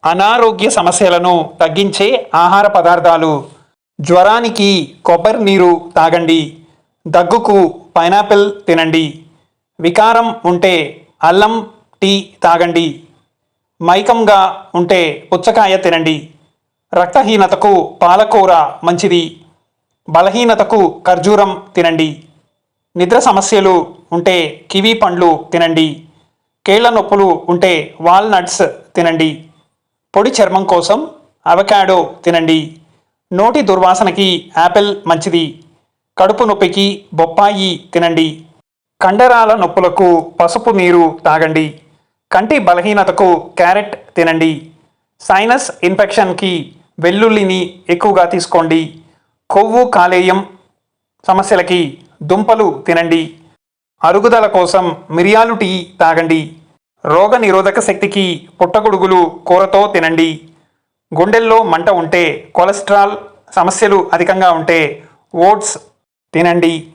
అనారోగ్య సమస్యలను తగ్గించే ఆహార పదార్థాలు. జ్వరానికి కొబ్బరి నీరు తాగండి. దగ్గుకు పైనాపిల్ తినండి. వికారం ఉంటే అల్లం టీ తాగండి. మైకంగా ఉంటే పుచ్చకాయ తినండి. రక్తహీనతకు పాలకూర మంచిది. బలహీనతకు ఖర్జూరం తినండి. నిద్ర సమస్యలు ఉంటే కివీ పండ్లు తినండి. కేళ్ల నొప్పులు ఉంటే వాల్నట్స్ తినండి. పొడి చర్మం కోసం అవకాడో తినండి. నోటి దుర్వాసనకి యాపిల్ మంచిది. కడుపు నొప్పికి బొప్పాయి తినండి. కండరాల నొప్పులకు పసుపు నీరు తాగండి. కంటి బలహీనతకు క్యారెట్ తినండి. సైనస్ ఇన్ఫెక్షన్కి వెల్లుల్లిని ఎక్కువగా తీసుకోండి. కొవ్వు కాలేయం సమస్యలకి దుంపలు తినండి. అరుగుదల కోసం మిరియాలు టీ తాగండి. రోగ నిరోధక శక్తికి పుట్టగొడుగులు కూరతో తినండి. గుండెల్లో మంట ఉంటే, కొలెస్ట్రాల్ సమస్యలు అధికంగా ఉంటే ఓట్స్ తినండి.